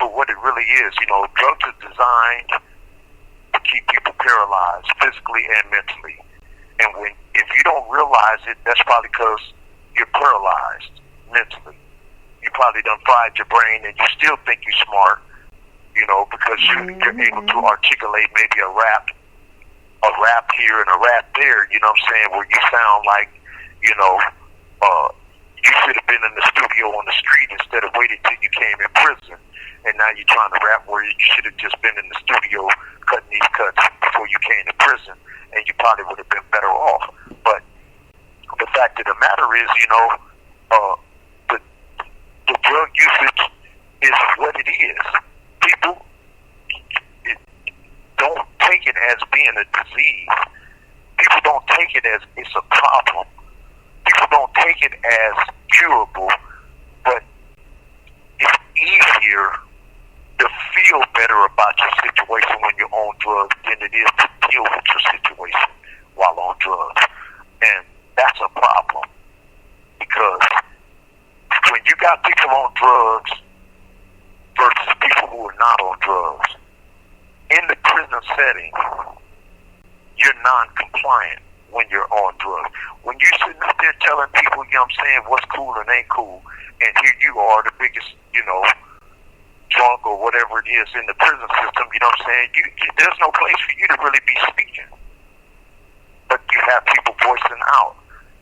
for what it really is. Drugs are designed to keep people paralyzed physically and mentally. And if you don't realize it, that's probably because you're paralyzed mentally. You probably done fried your brain and you still think you're smart, because you're able to articulate maybe a rap here and a rap there, where you sound like, you should have been in the studio on the street instead of waiting till you came in prison. And now you're trying to rap where you should have just been in the studio cutting these cuts before you came to prison, and you probably would have been better off. But the fact of the matter is, the drug usage is what it is. People don't take it as being a disease. People don't take it as it's a problem. People don't take it as curable, but it's easier to feel better about your situation when you're on drugs than it is to deal with your situation while on drugs. And that's a problem, because when you got people on drugs versus people who are not on drugs, in the prison setting, you're non-compliant when you're on drugs. When you're sitting up there telling people, what's cool and ain't cool, and here you are, the biggest, drunk or whatever it is in the prison system, there's no place for you to really be speaking. But you have people voicing out,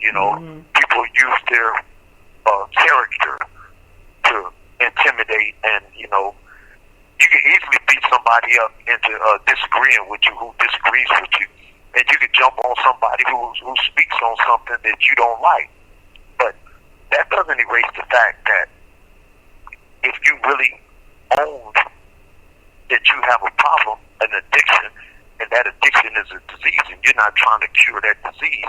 people use their character to intimidate, and, you can easily beat somebody up into disagreeing with you, who disagrees with you, and you can jump on somebody who speaks on something that you don't like. But that doesn't erase the fact that if you really own that you have a problem, an addiction, and that addiction is a disease, and you're not trying to cure that disease,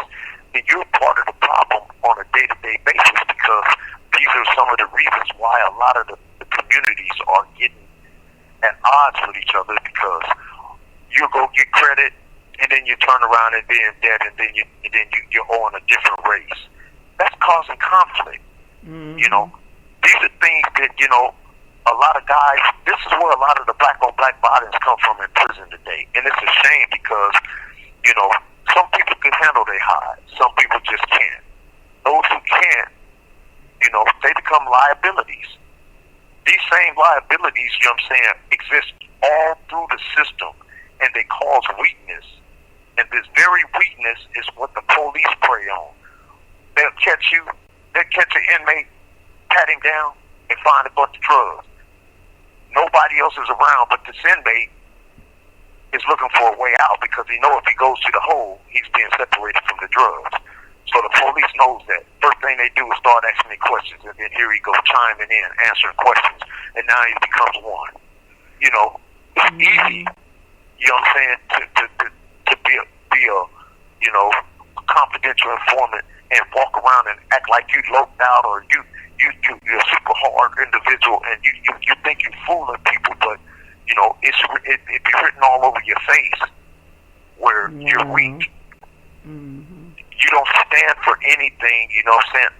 then you're part of the problem on a day-to-day basis, because these are some of the reasons why a lot of the communities are getting at odds with each other, because you go get credit, and then you turn around and be in debt, and then you're on a different race. That's causing conflict. These are things that, a lot of guys, this is where a lot of the black-on-black violence come from in prison today. And it's a shame because, some people can handle their high. Some people just can't. Those who can't, they become liabilities. These same liabilities, exist all through the system, and they cause weakness. And this very weakness is what the police prey on. They'll catch an inmate, pat him down, and find a bunch of drugs. Nobody else is around, but this inmate is looking for a way out, because he knows if he goes to the hole, he's being separated from the drugs. So the police knows that. First thing they do is start asking me questions, and then here he goes chiming in, answering questions, and now he becomes one. It's easy, to be a confidential informant and walk around and act like you loped out, or you're a super hard individual, and you think you're fooling people, but it be written all over your face where you're weak. You don't stand for anything,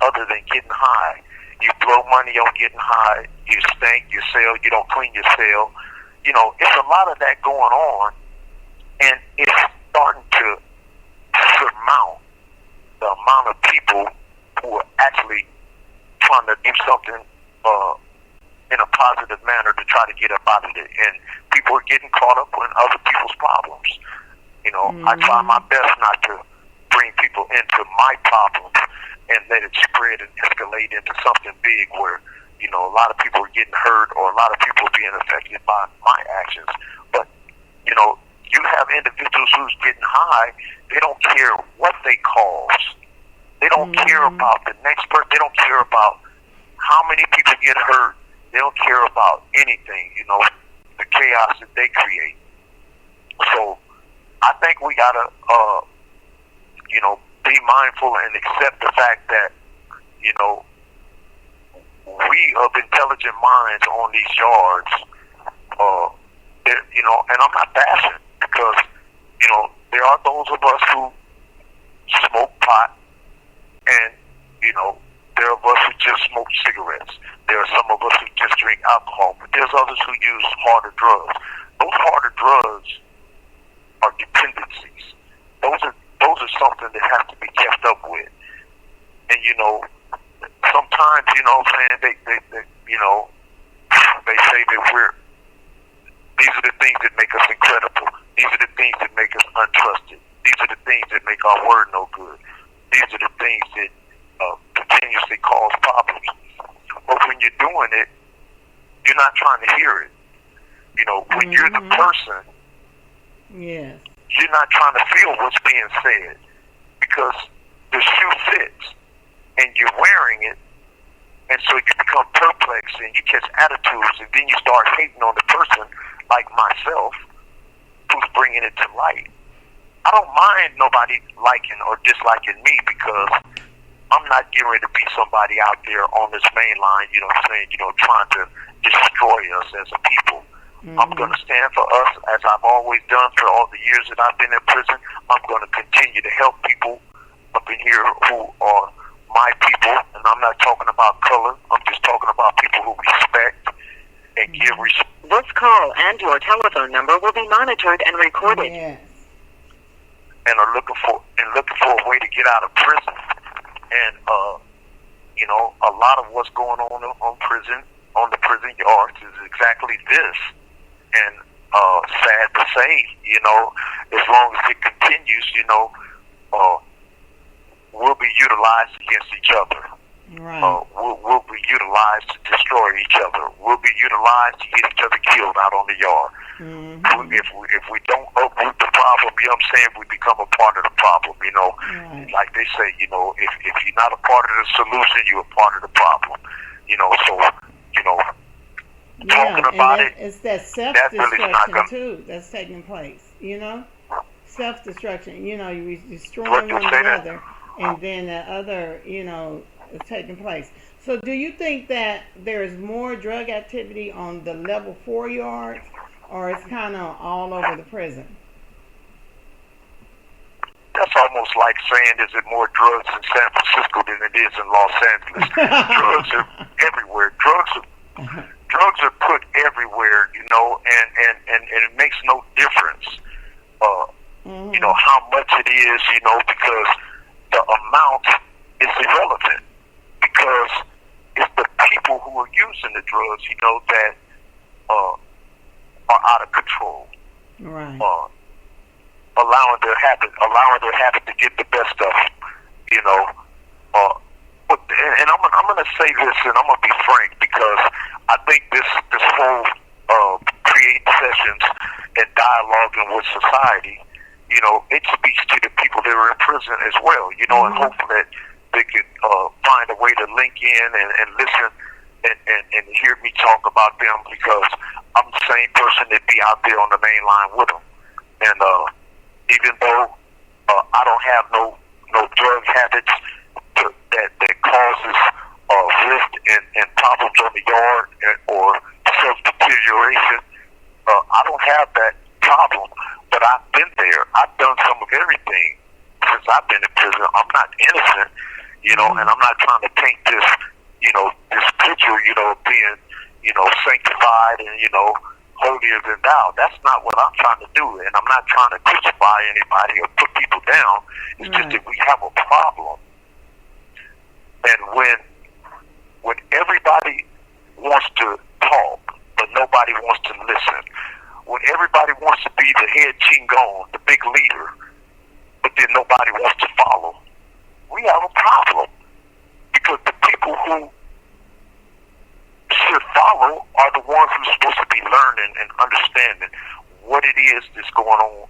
other than getting high. You blow money on getting high. You stank your cell. You don't clean your cell. It's a lot of that going on, and it's starting to surmount the amount of people who are actually trying to do something in a positive manner to try to get up out of it. And people are getting caught up in other people's problems. I try my best not to bring people into my problems and let it spread and escalate into something big where, a lot of people are getting hurt, or a lot of people are being affected by my actions. But, you have individuals who's getting high, they don't care what they cause. They don't care about the next person. They don't care about how many people get hurt. They don't care about anything, the chaos that they create. So I think we got to, be mindful and accept the fact that, we of intelligent minds on these yards, and I'm not bashing, because, there are those of us who smoke pot, and, There are of us who just smoke cigarettes. There are some of us who just drink alcohol. But there's others who use harder drugs. Those harder drugs are dependencies. Those are something that has to be kept up with. And sometimes, they they say that these are the things that make us incredible. These are the things that make us untrusted. These are the things that make our word no good. These are the things that continuously cause problems. But when you're doing it, you're not trying to hear it. When you're the person, yes, you're not trying to feel what's being said because the shoe fits and you're wearing it, and so you become perplexed and you catch attitudes, and then you start hating on the person like myself who's bringing it to light. I don't mind nobody liking or disliking me because I'm not getting ready to be somebody out there on this main line, trying to destroy us as a people. I'm going to stand for us as I've always done for all the years that I've been in prison. I'm going to continue to help people up in here who are my people, and I'm not talking about color. I'm just talking about people who respect and give respect. This call and your telephone number will be monitored and recorded. yes, And are looking for a way to get out of prison. And a lot of what's going on the prison yards is exactly this. And sad to say, as long as it continues, we'll be utilized against each other. right, We'll be utilized to destroy each other. We'll be utilized to get each other killed out on the yard. If we don't uproot the problem, we become a part of the problem. right. Like they say, if you're not a part of the solution, you're a part of the problem. Talking about and it's that self-destruction too that's taking place. Self-destruction. You're destroying one another, and then the other, is taking place. So, do you think that there's more drug activity on the level 4 yards, or it's kind of all over the prison? That's almost like saying, is it more drugs in San Francisco than it is in Los Angeles? Drugs are everywhere. Drugs are put everywhere, and it makes no difference, how much it is, because the amount is irrelevant, because it's the people who are using the drugs, that are out of control. Right. Allowing their habit to get the best of them, and I'm going to say this, and I'm going to be frank, because I think this whole create sessions and dialoguing with society, it speaks to the people that are in prison as well, and hopefully that they could find a way to link in and listen and hear me talk about them, because I'm the same person that be out there on the main line with them. And even though I don't have no drug habits that causes risk and problems on the yard or self-deterioration, I don't have that problem. But I've been there. I've done some of everything since I've been in prison. I'm not innocent, and I'm not trying to paint this, this picture, of being, sanctified and, holier than thou. That's not what I'm trying to do, and I'm not trying to crucify anybody or put people down. It's just that we have a problem. And when everybody wants to talk, but nobody wants to listen, when everybody wants to be the head chingon, the big leader, but then nobody wants to follow, we have a problem. Because the people who should follow are the ones who are supposed to be learning and understanding what it is that's going on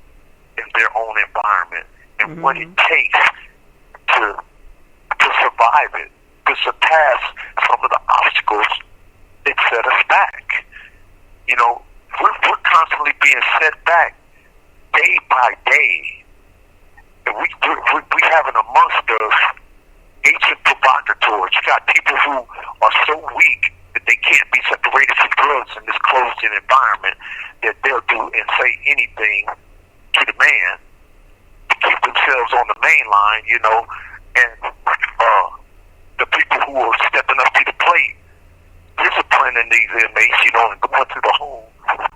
in their own environment and what it takes to survive it, to surpass some of the obstacles that set us back. We're constantly being set back day by day. And we having amongst us ancient provocateurs. You got people who are so weak that they can't be separated from drugs in this closed-in environment that they'll do and say anything to the man to keep themselves on the main line, and the people who who are stepping up to the plate, disciplining these inmates, and going to the hole.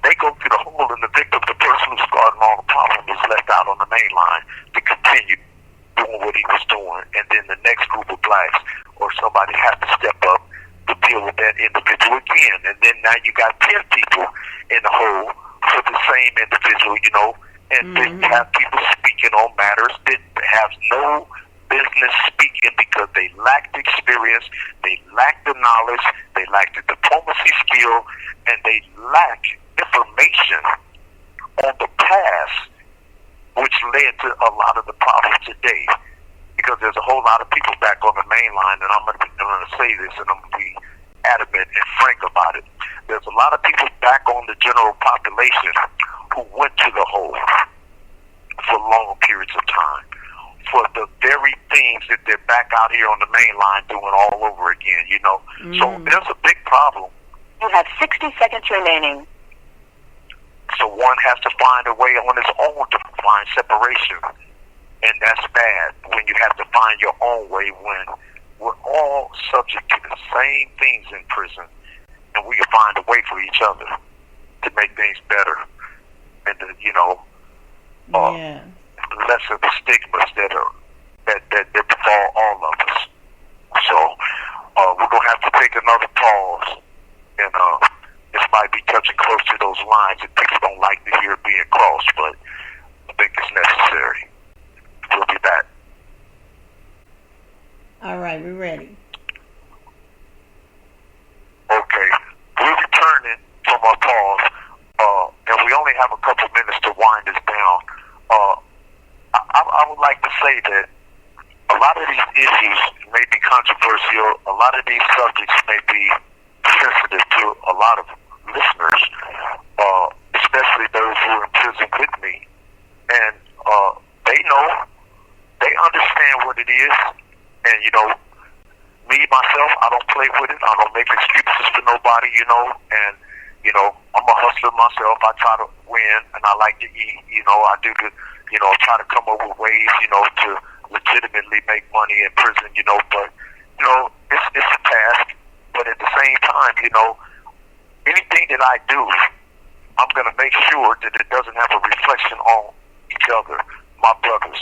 They go to the hole, and the victim, the person who's starting all the problem, is left out on the main line to continue doing what he was doing. And then the next group of blacks or somebody has to step up to deal with that individual again. And then now you got 10 people in the hole for the same individual, and then you have people speaking on matters that have no business speaking because they lack the experience, they lack the knowledge, they lack the diplomacy skill, and they lack information on the past, which led to a lot of the problems today. Because there's a whole lot of people back on the main line, and I'm going to say this, and I'm going to be adamant and frank about it. There's a lot of people back on the general population who went to the hole for long periods of time for the very things that they're back out here on the main line doing all over again, So there's a big problem. You have 60 seconds remaining. So one has to find a way on his own to find separation. And that's bad when you have to find your own way when we're all subject to the same things in prison, and we can find a way for each other to make things better and to, lessen the stigmas that befall all of us. So we're gonna have to take another pause, and this might be touching close to those lines that people don't like to hear being crossed, but I think it's necessary. We'll be back. All right, we're ready. Okay. We're returning from our pause, and we only have a couple minutes to wind this down. I would like to say that a lot of these issues may be controversial. A lot of these subjects may be sensitive to a lot of listeners, especially those who are in prison with me. And they know, they understand what it is. And, me, myself, I don't play with it. I don't make excuses for nobody, and, I'm a hustler myself. I try to win, and I like to eat, I do the, try to come up with ways, to legitimately make money in prison, but, it's a task. But at the same time, anything that I do, I'm going to make sure that it doesn't have a reflection on each other, my brothers.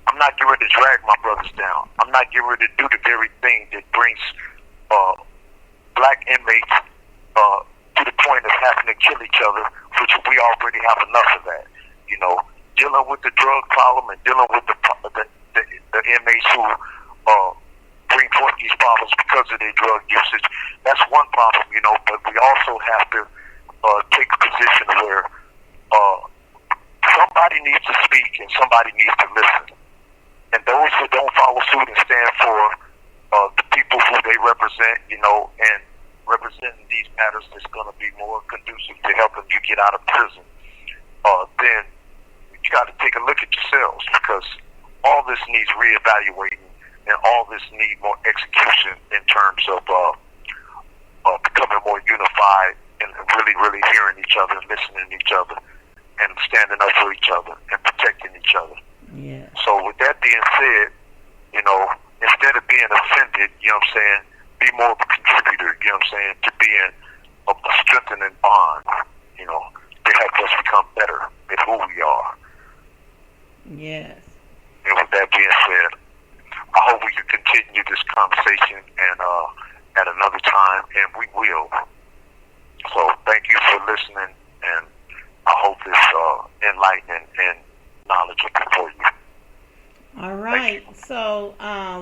I'm not getting ready to drag my brothers down. I'm not getting ready to do the very thing that brings black inmates to the point of having to kill each other, which we already have enough of that. Dealing with the drug problem and dealing with the inmates who bring forth these problems because of their drug usage. That's one problem, but we also have to take a position where somebody needs to speak and somebody needs to listen. And those who don't follow suit and stand for the people who they represent, and representing these matters that's going to be more conducive to helping you get out of prison, then you got to take a look at yourselves, because all this needs reevaluating and all this needs more execution in terms of becoming more unified and really, really hearing each other and listening to each other and standing up for each other and protecting each other. Yeah. So with that being said, instead of being offended, be more of a contributor, to being a strengthening bond, to help us become better at who we are. Yes. And with that being said, I hope we can continue this conversation and at another time, and we will. So thank you for listening, and I hope this enlightening and knowledgeable for you. All right. So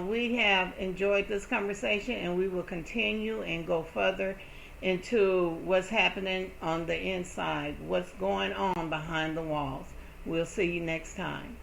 we have enjoyed this conversation, and we will continue and go further into what's happening on the inside, what's going on behind the walls. We'll see you next time.